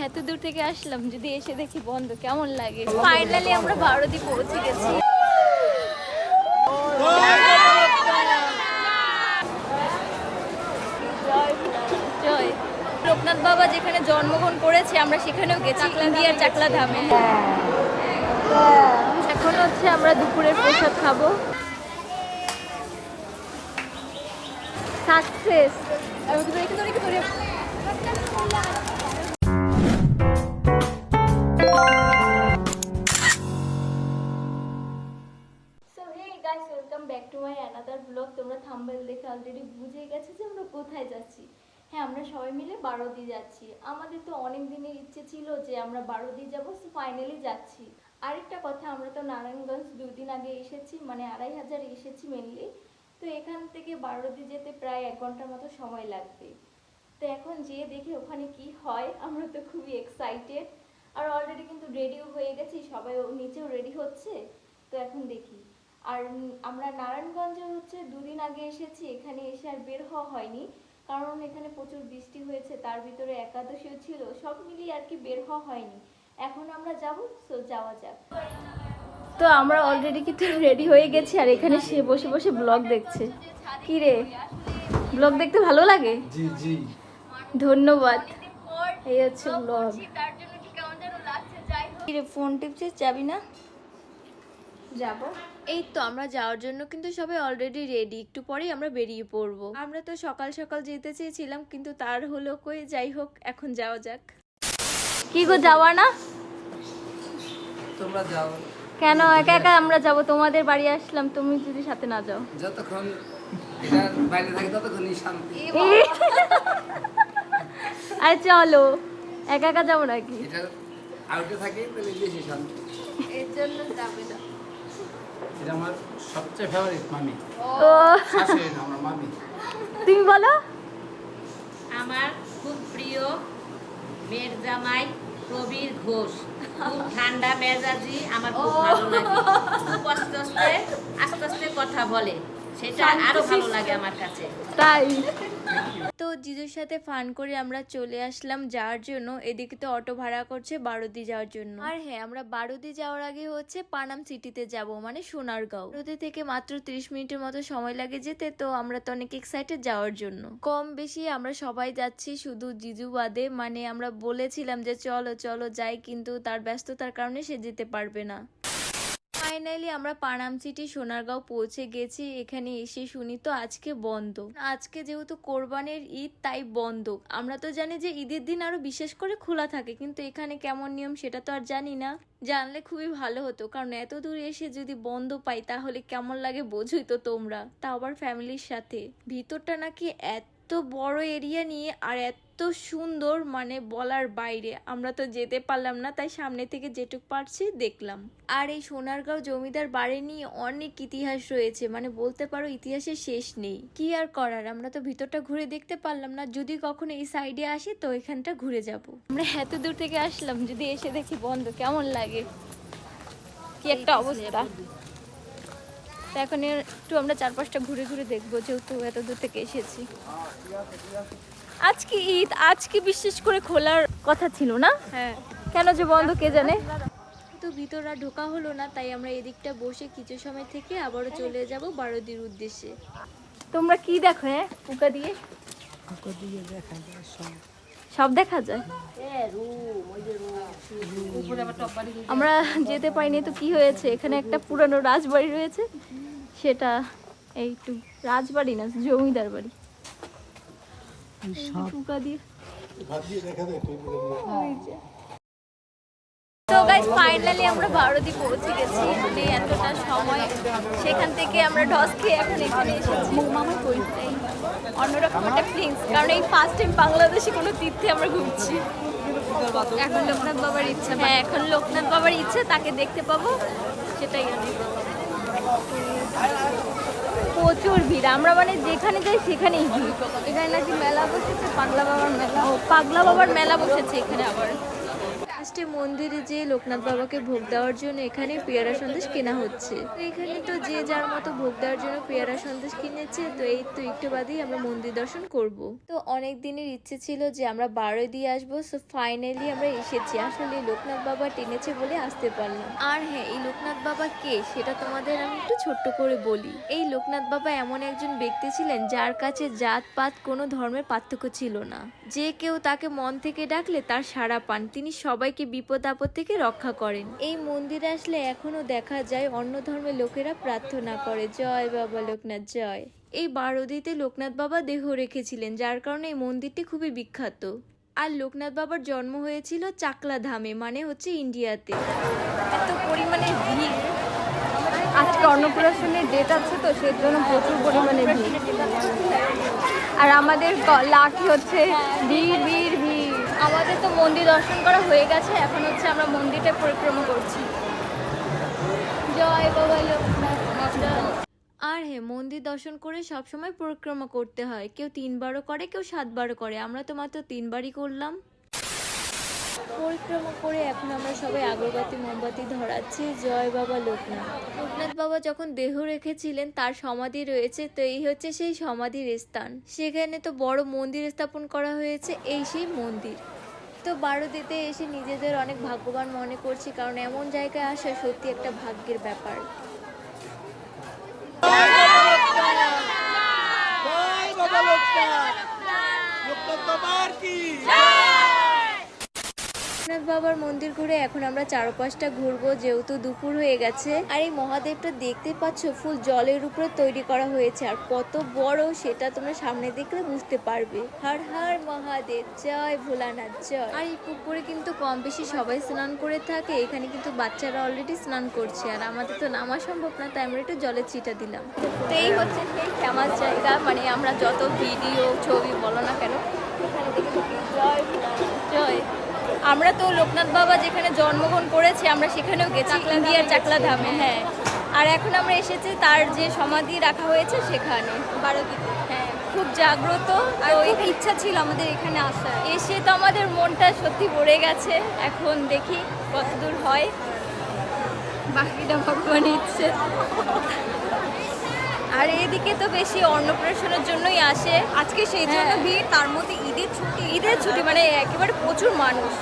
এত দূর থেকে আসলাম, যদি এসে দেখি বন্ধ কেমন লাগে। ফাইনালি আমরা বারোদি পৌঁছে গেছি। লোকনাথ বাবা যেখানে জন্মগ্রহণ করেছে আমরা সেখানেও গেছি, ইন্ডিয়ার চাকলা ধামে। এখন হচ্ছে আমরা দুপুরের প্রসাদ খাবো। সাকসেস। তোমরা থাম্বনেল দেখে অলরেডি বুঝে গেছো যে আমরা কোথায় যাচ্ছি। হ্যাঁ, আমরা সবাই মিলে বারোদি যাচ্ছি। আমাদের তো অনেক দিনের ইচ্ছে ছিল যে আমরা বারোদি যাবো, সো ফাইনালি যাচ্ছি। আরেকটা কথা, আমরা তো নারায়ণগঞ্জ 2 দিন আগে এসেছি, মানে 2500 এসেছি মেনলি। তো এখান থেকে বারোদি যেতে প্রায় 1 ঘন্টার মতো সময় লাগবে। তো এখন যেয়ে দেখি ওখানে কি হয়। আমরা তো খুবই এক্সাইটেড, আর অলরেডি কিন্তু রেডিও হয়ে গেছি, সবাই নিচেও রেডি হচ্ছে। তো এখন দেখি। আর আমরা নারায়ণগঞ্জে হচ্ছে 2 দিন আগে এসেছি, এখানে এসে আর বের হওয়া হয়নি, কারণ এখানে প্রচুর বৃষ্টি হয়েছে, তার ভিতরে একাদশীও ছিল, সব মিলিয়ে আর কি বের হওয়া হয়নি। এখন আমরা যাব, সো যাওয়া যাক। তো আমরা অলরেডি কিন্তু রেডি হয়ে গেছি, আর এখানে সে বসে বসে ব্লগ দেখছে। কি রে, ব্লগ দেখতে ভালো লাগে? জি জি, ধন্যবাদ। এই হচ্ছে ব্লগ। কি রে, ফোন টিপছিস, যাবি না? যাব। এই তো আমরা যাওয়ার জন্য কিন্তু সবাই অলরেডি রেডি, একটু পরেই আমরা বেরিয়ে পড়বো। আমরা তো সকাল সকাল যেতে চেয়েছিলাম, কিন্তু তার হলো কই, যাই হোক এখন যাওয়া যাক। কি গো, যাওয়া না? তোমরা যাও। কেন একা একা আমরা যাব? তোমাদের বাড়ি আসলাম, তুমি যদি সাথে না যাও। যতক্ষণ এটা বাইরে থাকে ততক্ষণই শান্তি। আরে চলো, একা একা যাবো নাকি? এটা আউটে থাকে তাহলে বেশি শান্তি। এর জন্য যাবে না। এটা আমার সবচেয়ে ফেভারিট মামি। ও, শাশুড়ি না, আমার মামি। তুমি বলো। আমার খুব প্রিয় মেয়ের জামাই প্রবীর ঘোষ, খুব ঠান্ডা মেজাজি, আমার খুব ভালো লাগে। খুব আস্তে আস্তে কথা বলে, সেটা আরো ভালো লাগে আমার কাছে। তাই তো জিজুর সাথে ফান করে আমরা চলে আসলাম যাওয়ার জন্য। এদিকে তো অটো ভাড়া করছে বারোদি যাওয়ার জন্য। আর হ্যাঁ, আমরা বারোদি যাওয়ার আগে হচ্ছে পানাম সিটিতে যাব, মানে সোনারগাঁও। বারোদি থেকে মাত্র 30 মিনিটের মতো সময় লাগে যেতে, তো আমরা তো অনেক এক্সাইটেড যাওয়ার জন্য। কম বেশি আমরা সবাই যাচ্ছি, শুধু জিজু বাদে। মানে আমরা বলেছিলাম যে চলো চলো যাই, কিন্তু তার ব্যস্ততার কারণে সে যেতে পারবে না। ফাইনালি আমরা পানাম সিটি সোনারগাঁও পৌঁছে গেছি। এখানে এসে শুনি তো আজকে বন্ধ। আজকে যেহেতু কোরবানির ঈদ, তাই বন্ধ। আমরা তো জানি যে ঈদের দিন আরো বিশেষ করে খোলা থাকে, কিন্তু এখানে কেমন নিয়ম সেটা তো আর জানি না। জানলে খুবই ভালো হতো, কারণ এত দূর এসে যদি বন্ধ পাই তাহলে কেমন লাগে বোঝোই তো তোমরা, তা আবার ফ্যামিলির সাথে। ভিতরটা নাকি এত বড় এরিয়া নিয়ে আর এত সুন্দর, মানে বলার বাইরে। আমরা তো যেতে পারলাম না, তাই সামনে থেকে যেটুক পারছি দেখলাম। আর এই সোনারগাঁও জমিদার বাড়ি নিয়ে অনেক ইতিহাস রয়েছে, মানে বলতে পারো ইতিহাসের শেষ নেই। কি আর করার, আমরা তো ভিতরটা ঘুরে দেখতে পারলাম না। যদি কখনো এই সাইডে আসি তো এখানটা ঘুরে যাব। আমরা এত দূর থেকে আসলাম, যদি এসে দেখি বন্ধ কেমন লাগে। কি একটা অবস্থা। তো এখন একটু আমরা 4-5টা ঘুরে ঘুরে দেখবো, যেহেতু এত দূর থেকে এসেছি। আজকে ঈদ, আজকে বিশেষ করে খোলার কথা ছিল না? হ্যাঁ, কেন যে বন্ধ কে জানে। তো ভিতর আর ঢোকা হলো না, তাই আমরা এদিকটা বসে কিছু সময় থেকে আবারও চলে যাব বারোদির উদ্দেশ্যে। তোমরা কি দেখো? হ্যাঁ, পোকা দিয়ে সব দেখা যায়। আমরা যেতে পারিনি, তো কি হয়েছে, এখানে একটা পুরানো রাজবাড়ি রয়েছে, সেটা এইটু রাজবাড়ি না, জমিদার বাড়ি। তো গাইস, ফাইনালি আমরা বারোদি পৌঁছে গেছি। মানে এতটা সময় সেখান থেকে আমরা ঢস খেয়ে এখন এখানে এসেছি। অন্যরকম একটা ফিলিংস, কারণ এই ফার্স্ট টাইম বাংলাদেশে কোনো তীর্থে আমরা ঘুরছি। এখন লোকনাথ বাবার ইচ্ছা। হ্যাঁ, এখন লোকনাথ বাবার ইচ্ছে, তাকে দেখতে পাবো, সেটাই অনেক। প্রচুর ভিড়, আমরা মানে যেখানে যাই সেখানেই ভিড়। এখানে নাকি মেলা বসেছে, পাগলা বাবার মেলা। ও, পাগলা বাবার মেলা বসেছে এখানে আবার। লাস্টে মন্দিরে যে লোকনাথ বাবাকে ভোগ দেওয়ার জন্য এখানে পেয়ারা সন্দেশ কেনা হচ্ছে। তো এখানে তো যে যার মতো ভোগ দেওয়ার জন্য পেয়ারা সন্দেশ কিনেছে। তো এই তো একটু বাদেই আমরা মন্দির দর্শন করব। তো অনেক দিনের ইচ্ছে ছিল যে আমরা বারোই দিয়ে আসবো। সো ফাইনালি আমরা এসেছি। আসলে লোকনাথ বাবা টেনেছে বলে আসতে পারলাম। আর হ্যাঁ, এই লোকনাথ বাবা কে সেটা তোমাদের আমি একটু ছোট্ট করে বলি। এই লোকনাথ বাবা এমন একজন ব্যক্তি ছিলেন যার কাছে জাত পাত কোনো ধর্মের পার্থক্য ছিল না। যে কেউ তাকে মন থেকে ডাকলে তার সাড়া পান। তিনি সবাইকে বিপদ আপদ থেকে রক্ষা করেন। এই মন্দিরে আসলে এখনো দেখা যায় অন্য ধর্মের লোকেরা প্রার্থনা করে, জয় বাবা লোকনাথ জয়। এই বারোদিতে লোকনাথ বাবা দেহ রেখেছিলেন, যার কারণে এই মন্দিরটি খুবই বিখ্যাত। আর লোকনাথ বাবার জন্ম হয়েছিল চাকলা ধামে, মানে হচ্ছে ইন্ডিয়াতে। এত পরিমাণে ভিড়, আজকে অন্নপ্রাশনের ডেট আছে তো সেজন্য প্রচুর পরিমাণে ভিড়। আর আমাদের লাকি হচ্ছে ভিড় ভিড় ভিড়। আমাদের তো মন্দির দর্শন করা হয়ে গেছে, এখন হচ্ছে আমরা মন্দিরটা পরিক্রমা করছি। জয় বাবা লোকনাথ জয়। আর হ্যাঁ, মন্দির দর্শন করে সবসময় পরিক্রমা করতে হয়। কেউ 3 বারও করে, কেউ 7 বারও করে। আমরা তো মাত্র 3 বারই করলাম। পরিক্রমা করে এখন আমরা সবাই আগরবাতি মোমবাতি ধরাচ্ছি। জয় বাবা লোকনাথ। লোকনাথ বাবা যখন দেহ রেখেছিলেন তার সমাধি রয়েছে। তো এই হচ্ছে সেই সমাধির স্থান। সেখানে তো বড় মন্দির স্থাপন করা হয়েছে, এই সেই মন্দির। তো বারোদিতে এসে নিজেদের অনেক ভাগ্যবান মনে করছি, কারণ এমন জায়গায় আসা সত্যি একটা ভাগ্যের ব্যাপার। লোকনাথ বাবার মন্দির ঘুরে এখন আমরা চারপাশটা ঘুরবো, যেহেতু দুপুর হয়ে গেছে। আর এই মহাদেবটা দেখতে পাচ্ছ ফুল জলের উপরে তৈরি করা হয়েছে, আর কত বড় সেটা তোমরা সামনে দেখলে বুঝতে পারবে। হর হর মহাদেব জয়, ভোলানাথ জয়। আর এই পুকুরে কিন্তু কম বেশি সবাই স্নান করে থাকে। এখানে কিন্তু বাচ্চারা অলরেডি স্নান করছে, আর আমাদের তো নামা সম্ভব না, তাই আমরা একটু জলের ছিটা দিলাম। তো এই হচ্ছে সেই ফেমাস জায়গা, মানে আমরা যত ভিডিও ছবি বলো না কেন এখানে দেখে থাকি জয় ভোলানাথ জয়। আমরা তো লোকনাথ বাবা যেখানে জন্মগ্রহণ করেছে আমরা সেখানেও গেছি, ইন্ডিয়ার চাকলা ধামে। হ্যাঁ, আর এখন আমরা এসেছি তার যে সমাধি রাখা হয়েছে সেখানে বারোদিতে। হ্যাঁ, খুব জাগ্রত। আর ওই ইচ্ছা ছিল আমাদের এখানে আসার, এসে তো আমাদের মনটা সত্যি ভরে গেছে। এখন দেখি কতদূর হয়, বাকিটা ভগবানের ইচ্ছে। আর এদিকে তো বেশি অন্নপ্রাশনের জন্যই আসে আজকে, সেই জন্য ভিড়। তার মধ্যে ঈদের ছুটি মানে একেবারে প্রচুর মানুষ।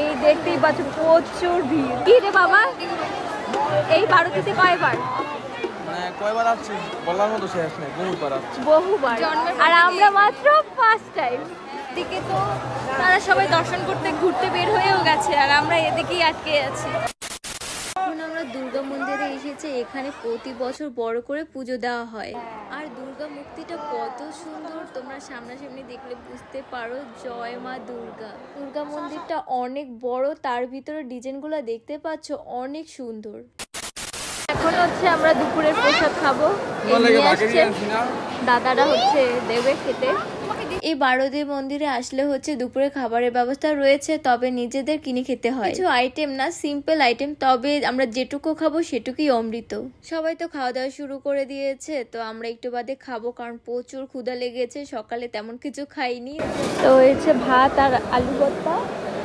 এই দেখতেই পাচ্ছ প্রচুর ভিড়। কি রে বাবা, এই বারোদিতে কয়বার? মানে কয়বার আসছি বলার মতো শেষ নেই, বহুবার আসছি। বহুবার। আর আমরা মাত্র ফার্স্ট টাইম। এদিকে তো তারা সবাই দর্শন করতে ঘুরতে বের হয়েও গেছে, আর আমরা এদিকেই আটকে আছি। এখন আমরা দুর্গা মন্দিরে এসেছি। এখানে প্রতি বছর বড় করে পুজো দেওয়া হয়। আর দুর্গা মূর্তিটা কত সুন্দর, তোমরা সামনাসামনি দেখলে বুঝতে পারো। জয় মা দুর্গা। দুর্গা মন্দিরটা অনেক বড়, তার ভিতরে ডিজাইনগুলো দেখতে পাচ্ছ অনেক সুন্দর। এখন হচ্ছে আমরা দুপুরের প্রসাদ খাবো। এই নিয়ে আসছে দাদারা, হচ্ছে দেবে খেতে। এই বারোদির মন্দিরে আসলে হচ্ছে দুপুরে খাবারের ব্যবস্থা রয়েছে, তবে নিজেদের কিনে খেতে হয়। কিছু আইটেম না, সিম্পল আইটেম, তবে আমরা যেটুকু খাবো সেটুকুই অমৃত। সবাই তো খাওয়া দাওয়া শুরু করে দিয়েছে, তো আমরা একটু বাদে খাবো, কারণ প্রচুর ক্ষুধা লেগেছে। সকালে তেমন কিছু খাইনি। তো হয়েছে ভাত আর আলু ভর্তা,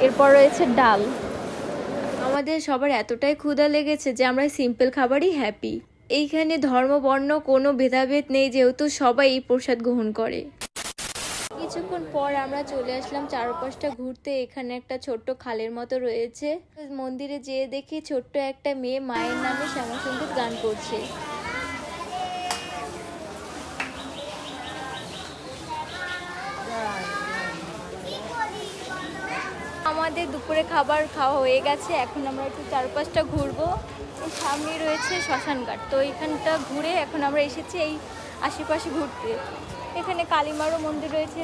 এরপর রয়েছে ডাল। আমাদের সবার এতটাই ক্ষুধা লেগেছে যে আমরা সিম্পল খাবারই হ্যাপি। এইখানে ধর্ম বর্ণ কোনো ভেদাভেদ নেই, যেহেতু সবাই এই প্রসাদ গ্রহণ করে। কিছুক্ষণ পর আমরা চলে আসলাম চারপাশটা ঘুরতে। এখানে একটা ছোট্ট খালের মতো রয়েছে। মন্দিরে যেয়ে দেখি ছোট্ট একটা মেয়ে মায়ের নামে শ্যামাসঙ্গীত গান করছে। আমাদের দুপুরে খাবার খাওয়া হয়ে গেছে, এখন আমরা একটু চারপাশটা ঘুরবো। এই সামনে রয়েছে শ্মশানঘাট, তো এইখানটা ঘুরে এখন আমরা এসেছি এই আশেপাশে ঘুরতে। এখানে কালীমারও মন্দির রয়েছে,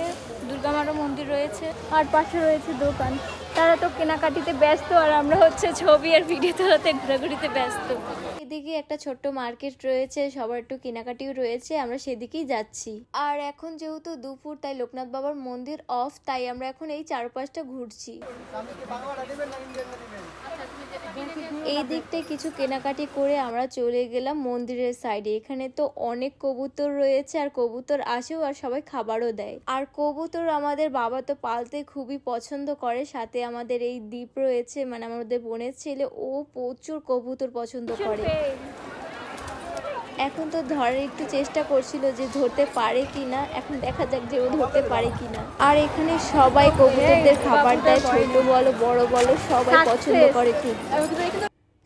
দুর্গামারও মন্দির রয়েছে, আর পাশে রয়েছে দোকান। তারা তো কেনাকাটিতে ব্যস্ত, আর আমরা হচ্ছে ছবি আর ভিডিও তোলাতে ঘোরাঘুরিতে ব্যস্ত। এদিকে একটা ছোট্ট মার্কেট রয়েছে, সবার একটু কেনাকাটিও রয়েছে, আমরা সেদিকেই যাচ্ছি। আর এখন যেহেতু দুপুর, তাই লোকনাথ বাবার মন্দির অফ, তাই আমরা এখন এই চারপাশটা ঘুরছি। এই দিকটায় কিছু কেনাকাটি করে আমরা চলে গেলাম মন্দিরের সাইডে। এখানে তো অনেক কবুতর রয়েছে, আর কবুতর আসেও, আর সবাই খাবারও দেয়। আর কবুতর আমাদের বাবা তো পালতে খুবই পছন্দ করে, সাথে আমাদের এই দ্বীপ রয়েছে, মানে আমাদের বোনের ছেলে, ও প্রচুর কবুতর পছন্দ করে। এখন তো ধরার একটু চেষ্টা করছিল যে ধরতে পারে কিনা, এখন দেখা যাক যে ও ধরতে পারে কিনা। আর এখানে সবাই কবুতরদের খাবার দেয়, ছোট বলো বড় বলো সবাই পছন্দ করে খুব।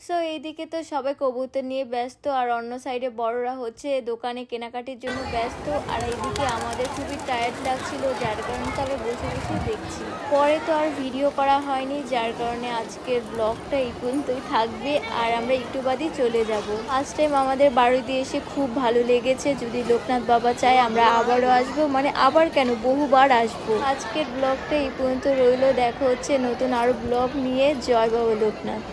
সো এইদিকে তো সবাই কবুতর নিয়ে ব্যস্ত, আর অন্য সাইডে বড়রা হচ্ছে দোকানে কেনাকাটির জন্য ব্যস্ত। আর এইদিকে আমাদের খুবই টায়ার্ড লাগছিল, যার কারণে তবে বসে বসে দেখছি। পরে তো আর ভিডিও করা হয়নি, যার কারণে আজকের ব্লগটা এই পর্যন্তই থাকবে, আর আমরা একটু বাদই চলে যাব। ফার্স্ট টাইম আমাদের বাড়িতে এসে খুব ভালো লেগেছে। যদি লোকনাথ বাবা চায় আমরা আবারও আসবো, মানে আবার কেন, বহুবার আসবো। আজকের ব্লগটা এই পর্যন্ত রইলো, দেখা হচ্ছে নতুন আরো ব্লগ নিয়ে। জয় বাবা লোকনাথ।